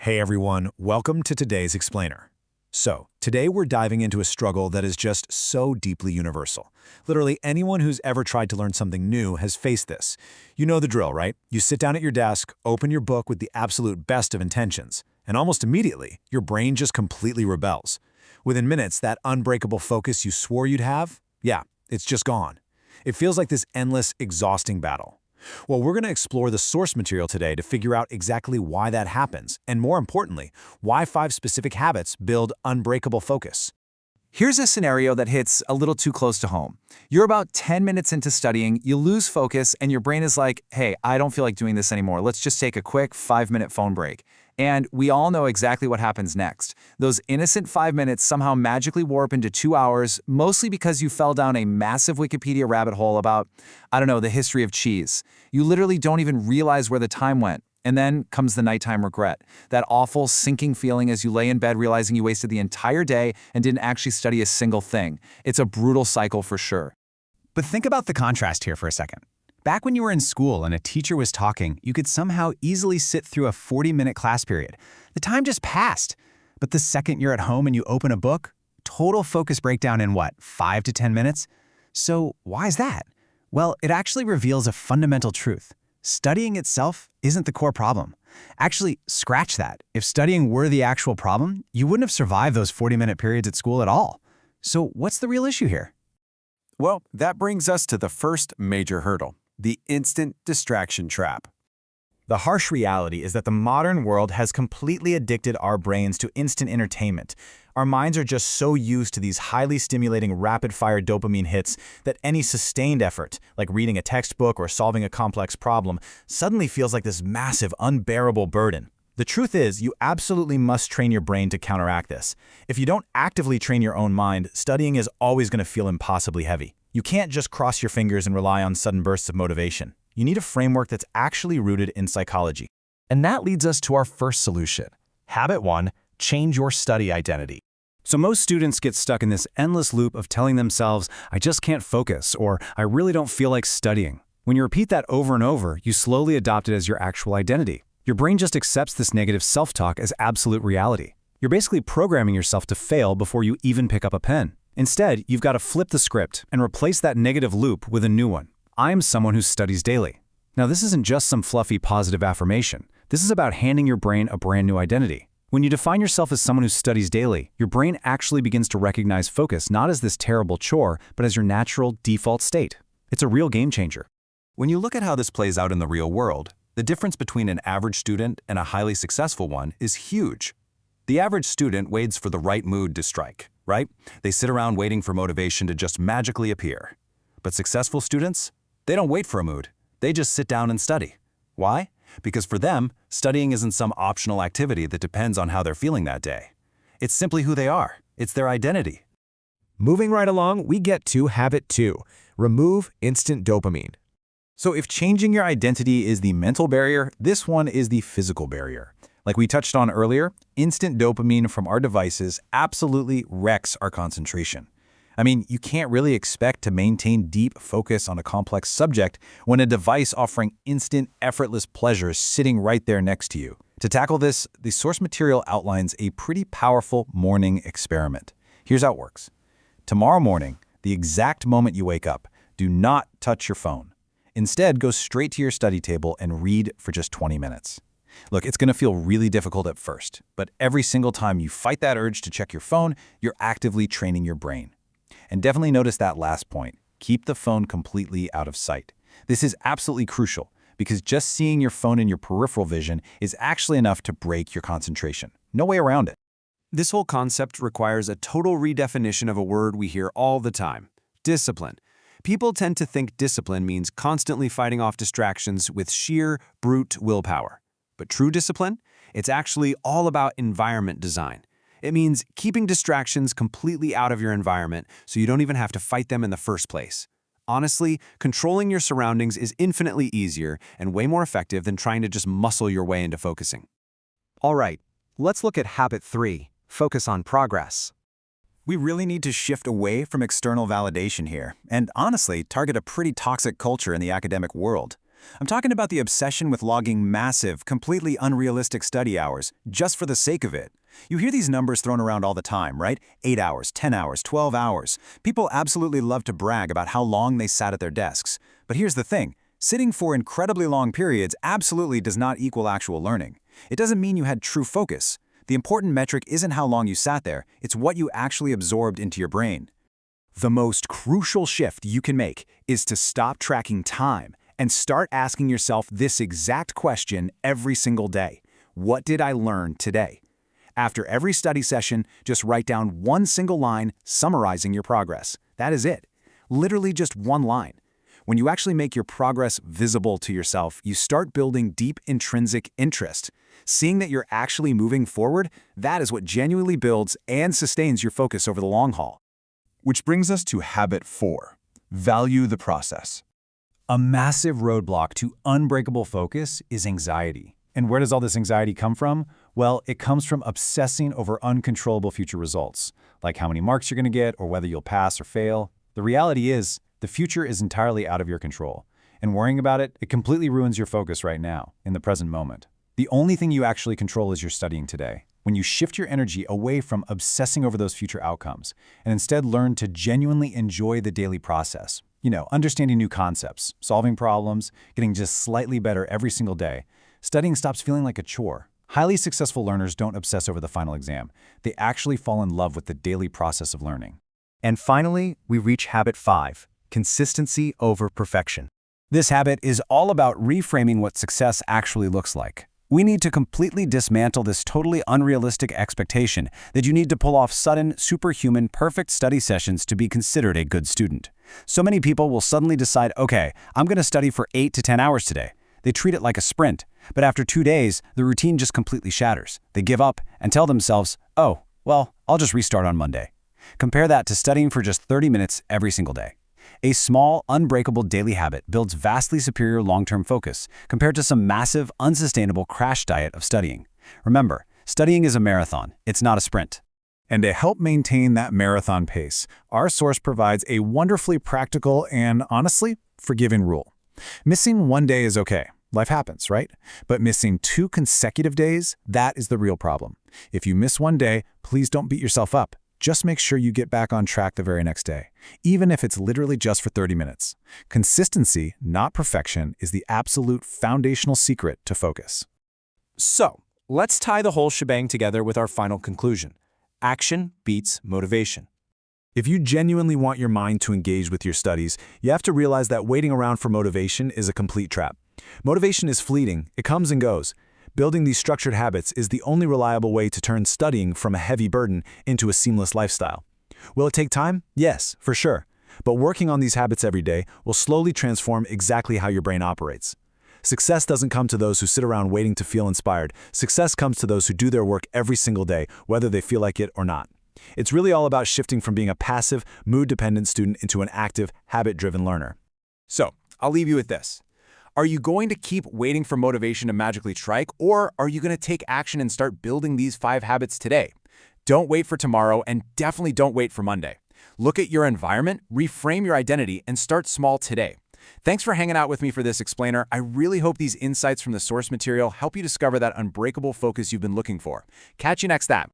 Hey everyone, welcome to today's Explainer. So, today we're diving into a struggle that is just so deeply universal. Literally anyone who's ever tried to learn something new has faced this. You know the drill, right? You sit down at your desk, open your book with the absolute best of intentions, and almost immediately, your brain just completely rebels. Within minutes, that unbreakable focus you swore you'd have, yeah, it's just gone. It feels like this endless, exhausting battle. Well, we're going to explore the source material today to figure out exactly why that happens, and more importantly, why 5 specific habits build unbreakable focus. Here's a scenario that hits a little too close to home. You're about 10 minutes into studying, you lose focus, and your brain is like, hey, I don't feel like doing this anymore. Let's just take a quick 5-minute phone break. And we all know exactly what happens next. Those innocent 5 minutes somehow magically warp into 2 hours, mostly because you fell down a massive Wikipedia rabbit hole about, the history of cheese. You literally don't even realize where the time went. And then comes the nighttime regret, that awful sinking feeling as you lay in bed realizing you wasted the entire day and didn't actually study a single thing. It's a brutal cycle for sure. But think about the contrast here for a second. Back when you were in school and a teacher was talking, you could somehow easily sit through a 40-minute class period. The time just passed. But the second you're at home and you open a book, total focus breakdown in what, 5 to 10 minutes? So why is that? Well, it actually reveals a fundamental truth. Studying itself isn't the core problem. Actually, scratch that. If studying were the actual problem, you wouldn't have survived those 40-minute periods at school at all. So what's the real issue here? Well, that brings us to the first major hurdle, the instant distraction trap. The harsh reality is that the modern world has completely addicted our brains to instant entertainment. Our minds are just so used to these highly stimulating rapid-fire dopamine hits that any sustained effort, like reading a textbook or solving a complex problem, suddenly feels like this massive, unbearable burden. The truth is, you absolutely must train your brain to counteract this. If you don't actively train your own mind, studying is always going to feel impossibly heavy. You can't just cross your fingers and rely on sudden bursts of motivation. You need a framework that's actually rooted in psychology. And that leads us to our first solution. Habit 1, change your study identity. So most students get stuck in this endless loop of telling themselves, I just can't focus, or I really don't feel like studying. When you repeat that over and over, you slowly adopt it as your actual identity. Your brain just accepts this negative self-talk as absolute reality. You're basically programming yourself to fail before you even pick up a pen. Instead, you've got to flip the script and replace that negative loop with a new one. I am someone who studies daily. Now, this isn't just some fluffy positive affirmation. This is about handing your brain a brand new identity. When you define yourself as someone who studies daily, your brain actually begins to recognize focus not as this terrible chore, but as your natural default state. It's a real game changer. When you look at how this plays out in the real world, the difference between an average student and a highly successful one is huge. The average student waits for the right mood to strike, right? They sit around waiting for motivation to just magically appear. But successful students? They don't wait for a mood. They just sit down and study. Why? Because for them, studying isn't some optional activity that depends on how they're feeling that day. It's simply who they are. It's their identity. Moving right along, we get to habit 2, remove instant dopamine. So if changing your identity is the mental barrier, this one is the physical barrier. Like we touched on earlier, instant dopamine from our devices absolutely wrecks our concentration. I mean, you can't really expect to maintain deep focus on a complex subject when a device offering instant, effortless pleasure is sitting right there next to you. To tackle this, the source material outlines a pretty powerful morning experiment. Here's how it works. Tomorrow morning, the exact moment you wake up, do not touch your phone. Instead, go straight to your study table and read for just 20 minutes. Look, it's going to feel really difficult at first, but every single time you fight that urge to check your phone, you're actively training your brain. And definitely notice that last point. Keep the phone completely out of sight. This is absolutely crucial because just seeing your phone in your peripheral vision is actually enough to break your concentration. No way around it. This whole concept requires a total redefinition of a word we hear all the time: discipline. People tend to think discipline means constantly fighting off distractions with sheer, brute willpower. But true discipline? It's actually all about environment design. It means keeping distractions completely out of your environment so you don't even have to fight them in the first place. Honestly, controlling your surroundings is infinitely easier and way more effective than trying to just muscle your way into focusing. All right, let's look at habit 3, focus on progress. We really need to shift away from external validation here, and honestly, target a pretty toxic culture in the academic world. I'm talking about the obsession with logging massive, completely unrealistic study hours just for the sake of it. You hear these numbers thrown around all the time, right? 8 hours, 10 hours, 12 hours. People absolutely love to brag about how long they sat at their desks. But here's the thing. Sitting for incredibly long periods absolutely does not equal actual learning. It doesn't mean you had true focus. The important metric isn't how long you sat there, it's what you actually absorbed into your brain. The most crucial shift you can make is to stop tracking time and start asking yourself this exact question every single day. What did I learn today? After every study session, just write down one single line summarizing your progress. That is it. Literally just one line. When you actually make your progress visible to yourself, you start building deep intrinsic interest. Seeing that you're actually moving forward, that is what genuinely builds and sustains your focus over the long haul. Which brings us to habit 4. Value the process. A massive roadblock to unbreakable focus is anxiety. And where does all this anxiety come from? Well, it comes from obsessing over uncontrollable future results, like how many marks you're going to get or whether you'll pass or fail. The reality is, the future is entirely out of your control. And worrying about it, it completely ruins your focus right now, in the present moment. The only thing you actually control is your studying today. When you shift your energy away from obsessing over those future outcomes and instead learn to genuinely enjoy the daily process, understanding new concepts, solving problems, getting just slightly better every single day, studying stops feeling like a chore. Highly successful learners don't obsess over the final exam. They actually fall in love with the daily process of learning. And finally, we reach habit 5, consistency over perfection. This habit is all about reframing what success actually looks like. We need to completely dismantle this totally unrealistic expectation that you need to pull off sudden, superhuman, perfect study sessions to be considered a good student. So many people will suddenly decide, okay, I'm going to study for 8 to 10 hours today. They treat it like a sprint, but after 2 days, the routine just completely shatters. They give up and tell themselves, oh, well, I'll just restart on Monday. Compare that to studying for just 30 minutes every single day. A small, unbreakable daily habit builds vastly superior long-term focus compared to some massive, unsustainable crash diet of studying. Remember, studying is a marathon, it's not a sprint. And to help maintain that marathon pace, our source provides a wonderfully practical and, honestly, forgiving rule. Missing one day is okay. Life happens, right? But missing 2 consecutive days, that is the real problem. If you miss one day, please don't beat yourself up. Just make sure you get back on track the very next day, even if it's literally just for 30 minutes. Consistency, not perfection, is the absolute foundational secret to focus. So, let's tie the whole shebang together with our final conclusion. Action beats motivation. If you genuinely want your mind to engage with your studies, you have to realize that waiting around for motivation is a complete trap. Motivation is fleeting, it comes and goes. Building these structured habits is the only reliable way to turn studying from a heavy burden into a seamless lifestyle. Will it take time? Yes, for sure. But working on these habits every day will slowly transform exactly how your brain operates. Success doesn't come to those who sit around waiting to feel inspired. Success comes to those who do their work every single day, whether they feel like it or not. It's really all about shifting from being a passive, mood-dependent student into an active, habit-driven learner. So, I'll leave you with this. Are you going to keep waiting for motivation to magically strike, or are you going to take action and start building these 5 habits today? Don't wait for tomorrow, and definitely don't wait for Monday. Look at your environment, reframe your identity, and start small today. Thanks for hanging out with me for this explainer. I really hope these insights from the source material help you discover that unbreakable focus you've been looking for. Catch you next time.